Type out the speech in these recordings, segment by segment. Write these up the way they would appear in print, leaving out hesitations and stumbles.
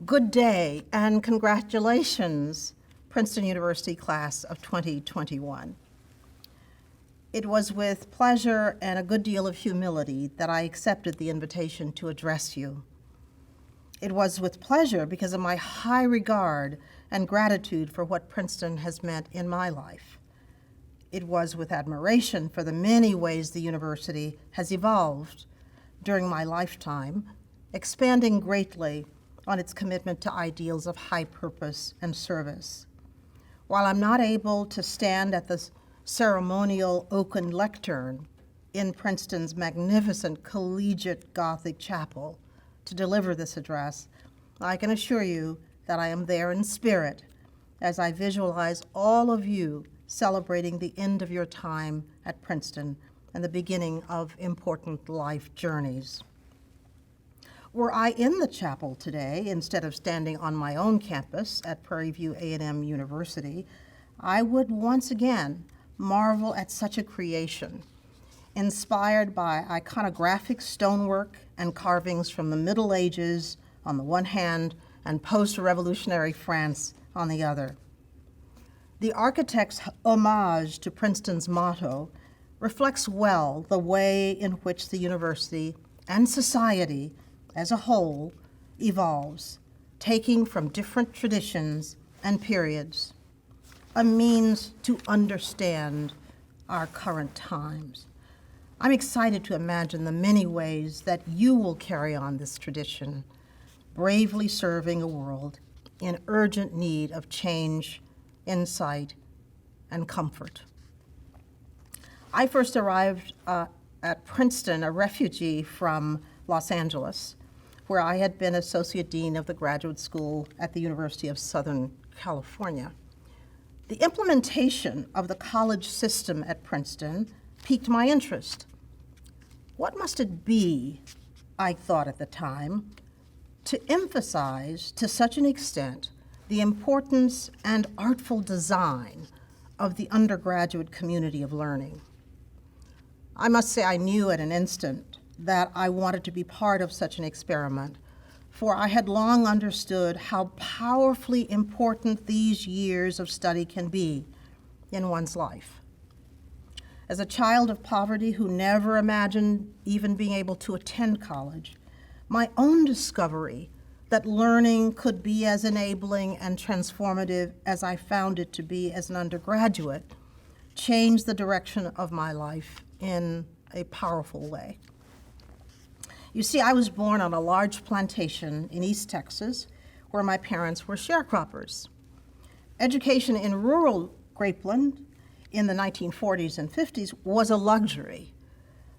Good day and congratulations, Princeton University class of 2021. It was with pleasure and a good deal of humility that I accepted the invitation to address you. It was with pleasure because of my high regard and gratitude for what Princeton has meant in my life. It was with admiration for the many ways the university has evolved during my lifetime, expanding greatly on its commitment to ideals of high purpose and service. While I'm not able to stand at the ceremonial oaken lectern in Princeton's magnificent collegiate Gothic chapel to deliver this address, I can assure you that I am there in spirit as I visualize all of you celebrating the end of your time at Princeton and the beginning of important life journeys. Were I in the chapel today, instead of standing on my own campus at Prairie View A&M University, I would once again marvel at such a creation, inspired by iconographic stonework and carvings from the Middle Ages on the one hand and post-revolutionary France on the other. The architect's homage to Princeton's motto reflects well the way in which the university and society as a whole evolves, taking from different traditions and periods, a means to understand our current times. I'm excited to imagine the many ways that you will carry on this tradition, bravely serving a world in urgent need of change, insight, and comfort. I first arrived at Princeton a refugee from Los Angeles, where I had been Associate Dean of the Graduate School at the University of Southern California. The implementation of the college system at Princeton piqued my interest. What must it be, I thought at the time, to emphasize to such an extent the importance and artful design of the undergraduate community of learning? I must say I knew at an instant that I wanted to be part of such an experiment, for I had long understood how powerfully important these years of study can be in one's life. As a child of poverty who never imagined even being able to attend college, my own discovery that learning could be as enabling and transformative as I found it to be as an undergraduate changed the direction of my life in a powerful way. You see, I was born on a large plantation in East Texas where my parents were sharecroppers. Education in rural Grapeland in the 1940s and 50s was a luxury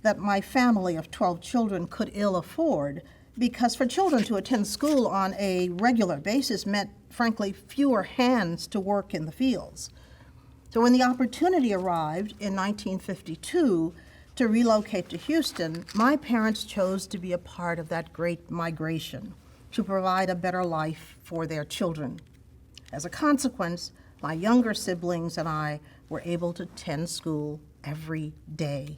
that my family of 12 children could ill afford, because for children to attend school on a regular basis meant, frankly, fewer hands to work in the fields. So when the opportunity arrived in 1952 to relocate to Houston, my parents chose to be a part of that great migration to provide a better life for their children. As a consequence, my younger siblings and I were able to attend school every day.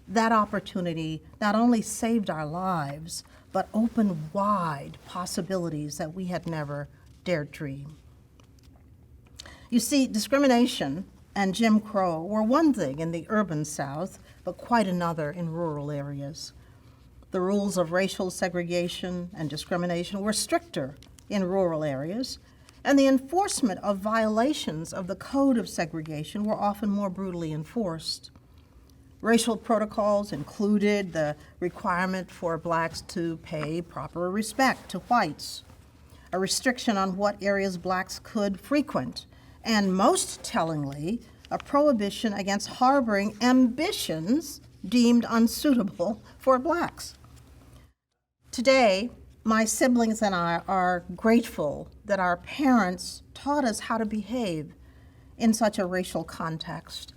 That opportunity not only saved our lives, but opened wide possibilities that we had never dared dream. You see, discrimination and Jim Crow were one thing in the urban South, but quite another in rural areas. The rules of racial segregation and discrimination were stricter in rural areas, and the enforcement of violations of the code of segregation were often more brutally enforced. Racial protocols included the requirement for blacks to pay proper respect to whites, a restriction on what areas blacks could frequent, and most tellingly, a prohibition against harboring ambitions deemed unsuitable for blacks. Today, my siblings and I are grateful that our parents taught us how to behave in such a racial context,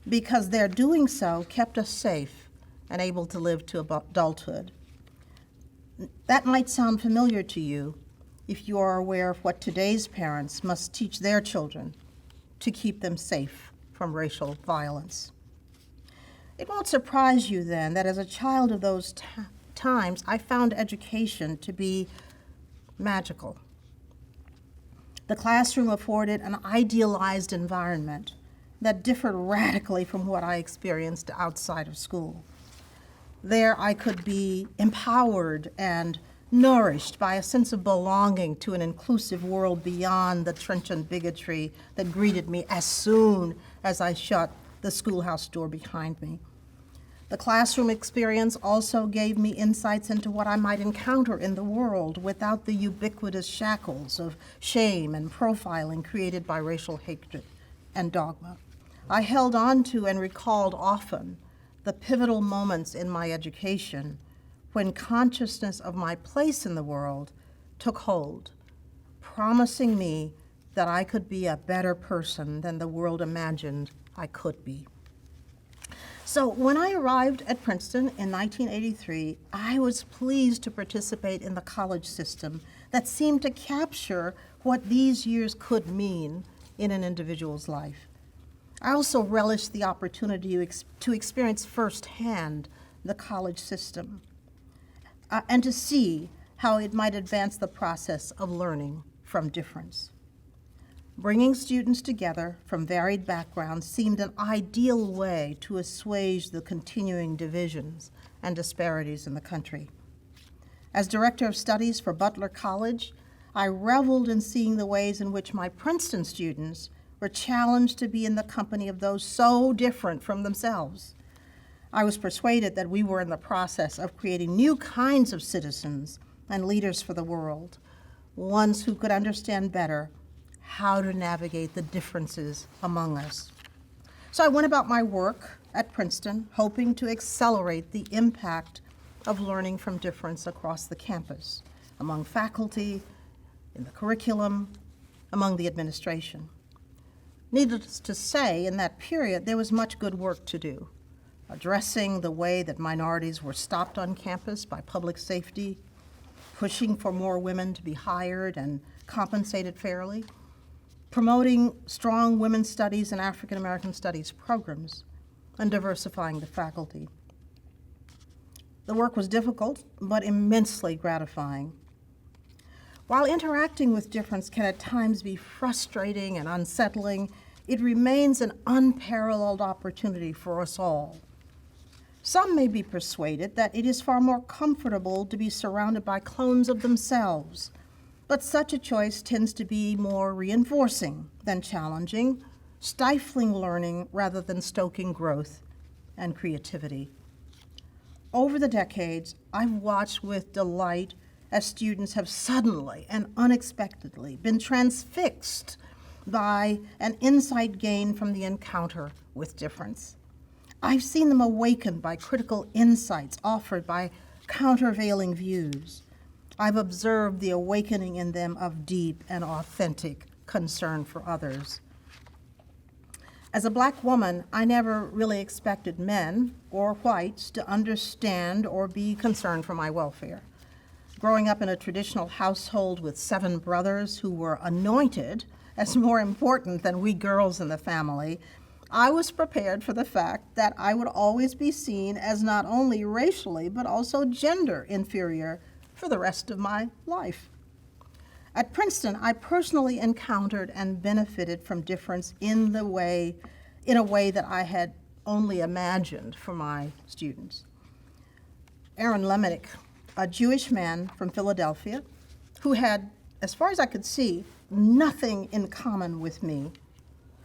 because their doing so kept us safe and able to live to adulthood. That might sound familiar to you if you are aware of what today's parents must teach their children to keep them safe from racial violence. It won't surprise you then that as a child of those times, I found education to be magical. The classroom afforded an idealized environment that differed radically from what I experienced outside of school. There I could be empowered and nourished by a sense of belonging to an inclusive world beyond the trenchant bigotry that greeted me as soon as I shut the schoolhouse door behind me. The classroom experience also gave me insights into what I might encounter in the world without the ubiquitous shackles of shame and profiling created by racial hatred and dogma. I held on to and recalled often the pivotal moments in my education when consciousness of my place in the world took hold, promising me that I could be a better person than the world imagined I could be. So when I arrived at Princeton in 1983, I was pleased to participate in the college system that seemed to capture what these years could mean in an individual's life. I also relished the opportunity to experience firsthand the college system and to see how it might advance the process of learning from difference. Bringing students together from varied backgrounds seemed an ideal way to assuage the continuing divisions and disparities in the country. As Director of Studies for Butler College, I reveled in seeing the ways in which my Princeton students were challenged to be in the company of those so different from themselves. I was persuaded that we were in the process of creating new kinds of citizens and leaders for the world, ones who could understand better how to navigate the differences among us. So I went about my work at Princeton, hoping to accelerate the impact of learning from difference across the campus, among faculty, in the curriculum, among the administration. Needless to say, in that period, there was much good work to do, addressing the way that minorities were stopped on campus by public safety, pushing for more women to be hired and compensated fairly, promoting strong women's studies and African American studies programs, and diversifying the faculty. The work was difficult, but immensely gratifying. While interacting with difference can at times be frustrating and unsettling, it remains an unparalleled opportunity for us all. Some may be persuaded that it is far more comfortable to be surrounded by clones of themselves, but such a choice tends to be more reinforcing than challenging, stifling learning rather than stoking growth and creativity. Over the decades, I've watched with delight as students have suddenly and unexpectedly been transfixed by an insight gained from the encounter with difference. I've seen them awakened by critical insights offered by countervailing views. I've observed the awakening in them of deep and authentic concern for others. As a Black woman, I never really expected men or whites to understand or be concerned for my welfare. Growing up in a traditional household with 7 brothers who were anointed as more important than we girls in the family, I was prepared for the fact that I would always be seen as not only racially but also gender inferior for the rest of my life. At Princeton, I personally encountered and benefited from difference in a way that I had only imagined for my students. Aaron Lemenick, a Jewish man from Philadelphia who had, as far as I could see, nothing in common with me,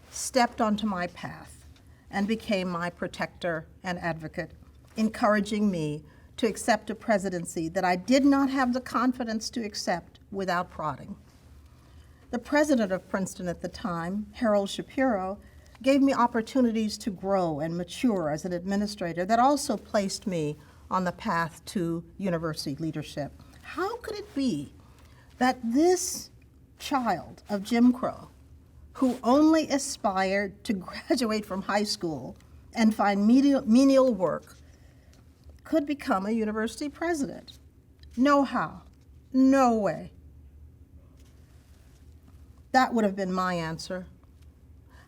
stepped onto my path and became my protector and advocate, encouraging me to accept a presidency that I did not have the confidence to accept without prodding. The president of Princeton at the time, Harold Shapiro, gave me opportunities to grow and mature as an administrator that also placed me on the path to university leadership. How could it be that this child of Jim Crow, who only aspired to graduate from high school and find menial work, could become a university president? No how, no way. That would have been my answer.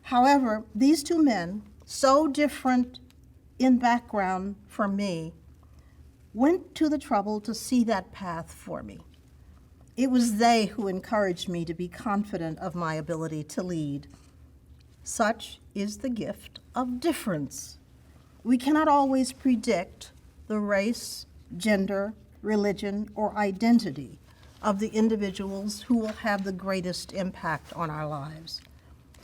However, these 2 men, so different in background from me, went to the trouble to see that path for me. It was they who encouraged me to be confident of my ability to lead. Such is the gift of difference. We cannot always predict the race, gender, religion, or identity of the individuals who will have the greatest impact on our lives.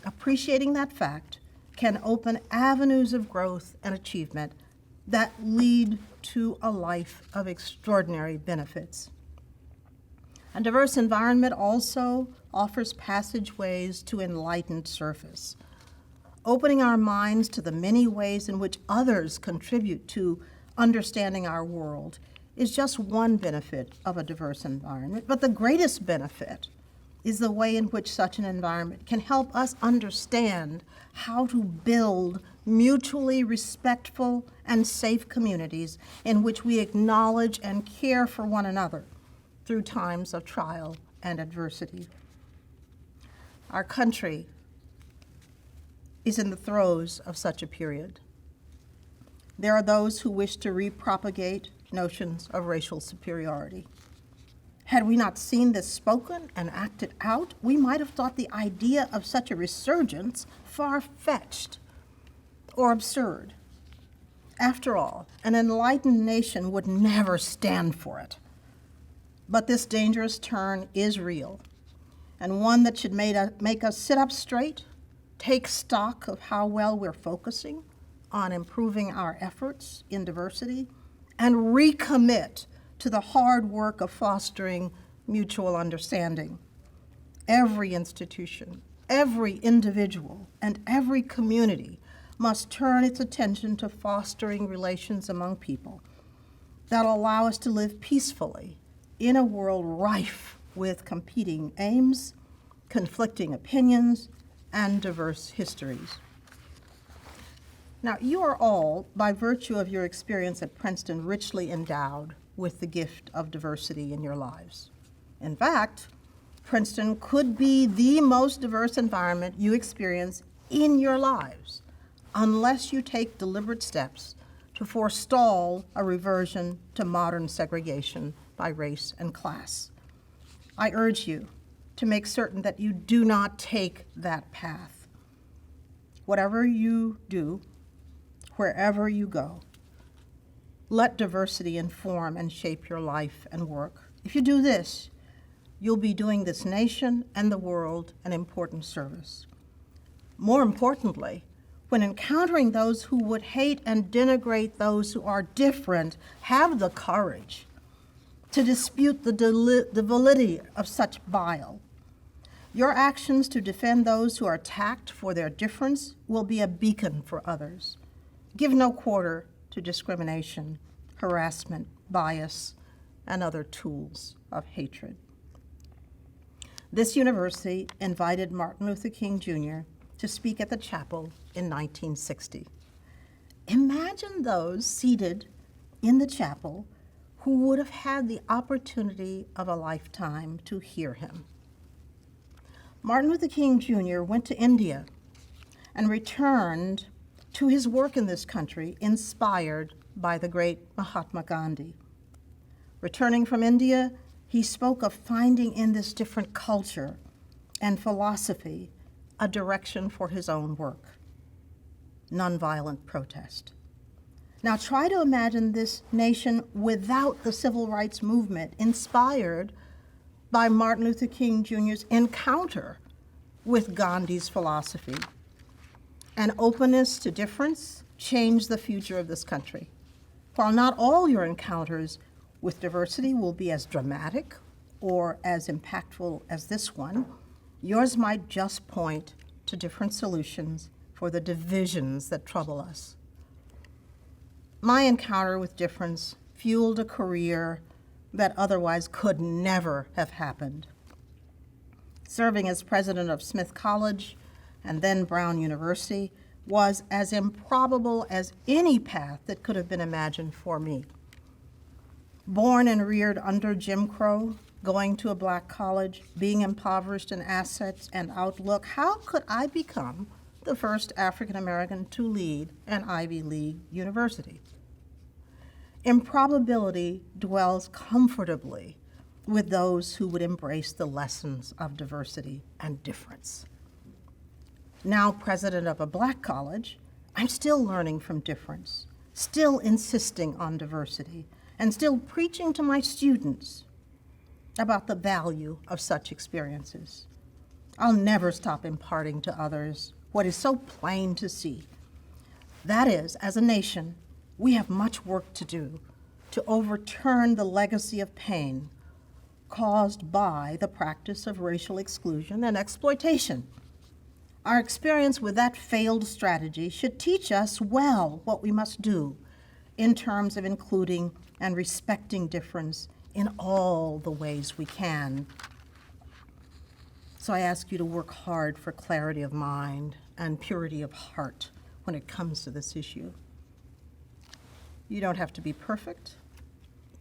Appreciating that fact can open avenues of growth and achievement that lead to a life of extraordinary benefits. A diverse environment also offers passageways to enlightened surface. Opening our minds to the many ways in which others contribute to understanding our world is just one benefit of a diverse environment, but the greatest benefit is the way in which such an environment can help us understand how to build mutually respectful and safe communities in which we acknowledge and care for one another through times of trial and adversity. Our country is in the throes of such a period. There are those who wish to repropagate notions of racial superiority. Had we not seen this spoken and acted out, we might have thought the idea of such a resurgence far-fetched or absurd. After all, an enlightened nation would never stand for it. But this dangerous turn is real, and one that should make us sit up straight, take stock of how well we're focusing on improving our efforts in diversity, and recommit to the hard work of fostering mutual understanding. Every institution, every individual, and every community must turn its attention to fostering relations among people that allow us to live peacefully in a world rife with competing aims, conflicting opinions, and diverse histories. Now, you are all, by virtue of your experience at Princeton, richly endowed with the gift of diversity in your lives. In fact, Princeton could be the most diverse environment you experience in your lives, unless you take deliberate steps to forestall a reversion to modern segregation by race and class. I urge you to make certain that you do not take that path. Whatever you do, wherever you go, let diversity inform and shape your life and work. If you do this, you'll be doing this nation and the world an important service. More importantly, when encountering those who would hate and denigrate those who are different, have the courage to dispute the validity of such bile. Your actions to defend those who are attacked for their difference will be a beacon for others. Give no quarter to discrimination, harassment, bias, and other tools of hatred. This university invited Martin Luther King Jr. to speak at the chapel in 1960. Imagine those seated in the chapel who would have had the opportunity of a lifetime to hear him. Martin Luther King Jr. went to India and returned to his work in this country, inspired by the great Mahatma Gandhi. Returning from India, he spoke of finding in this different culture and philosophy a direction for his own work: nonviolent protest. Now try to imagine this nation without the civil rights movement, inspired by Martin Luther King Jr.'s encounter with Gandhi's philosophy. An openness to difference changed the future of this country. While not all your encounters with diversity will be as dramatic or as impactful as this one, yours might just point to different solutions for the divisions that trouble us. My encounter with difference fueled a career that otherwise could never have happened. Serving as president of Smith College and then Brown University was as improbable as any path that could have been imagined for me. Born and reared under Jim Crow, going to a black college, being impoverished in assets and outlook, how could I become the first African American to lead an Ivy League university? Improbability dwells comfortably with those who would embrace the lessons of diversity and difference. Now president of a Black college, I'm still learning from difference, still insisting on diversity, and still preaching to my students about the value of such experiences. I'll never stop imparting to others what is so plain to see. That is, as a nation, we have much work to do to overturn the legacy of pain caused by the practice of racial exclusion and exploitation. Our experience with that failed strategy should teach us well what we must do in terms of including and respecting difference in all the ways we can. So I ask you to work hard for clarity of mind and purity of heart when it comes to this issue. You don't have to be perfect,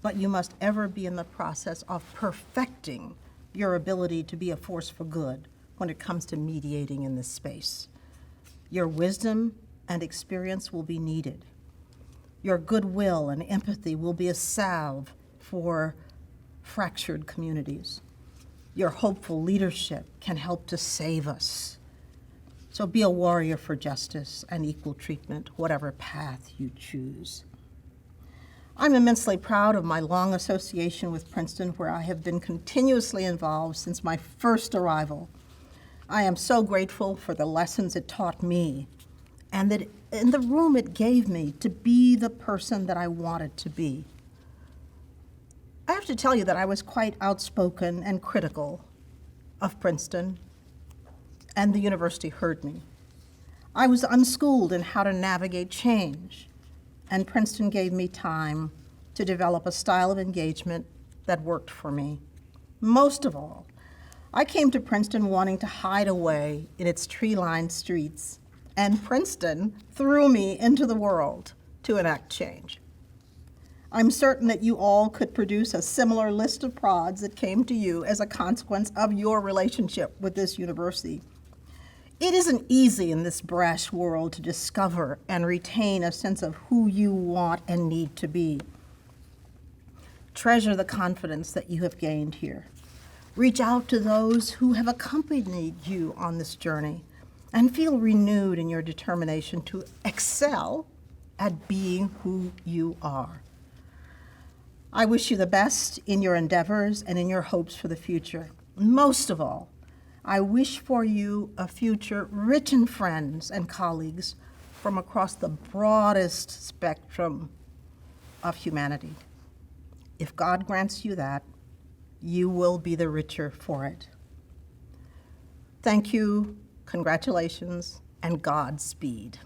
but you must ever be in the process of perfecting your ability to be a force for good when it comes to mediating in this space. Your wisdom and experience will be needed. Your goodwill and empathy will be a salve for fractured communities. Your hopeful leadership can help to save us. So be a warrior for justice and equal treatment, whatever path you choose. I'm immensely proud of my long association with Princeton, where I have been continuously involved since my first arrival. I am so grateful for the lessons it taught me and that in the room it gave me to be the person that I wanted to be. I have to tell you that I was quite outspoken and critical of Princeton, and the university heard me. I was unschooled in how to navigate change, and Princeton gave me time to develop a style of engagement that worked for me. Most of all, I came to Princeton wanting to hide away in its tree-lined streets, and Princeton threw me into the world to enact change. I'm certain that you all could produce a similar list of prods that came to you as a consequence of your relationship with this university. It isn't easy in this brash world to discover and retain a sense of who you want and need to be. Treasure the confidence that you have gained here. Reach out to those who have accompanied you on this journey and feel renewed in your determination to excel at being who you are. I wish you the best in your endeavors and in your hopes for the future. Most of all, I wish for you a future rich in friends and colleagues from across the broadest spectrum of humanity. If God grants you that, you will be the richer for it. Thank you, congratulations, and Godspeed.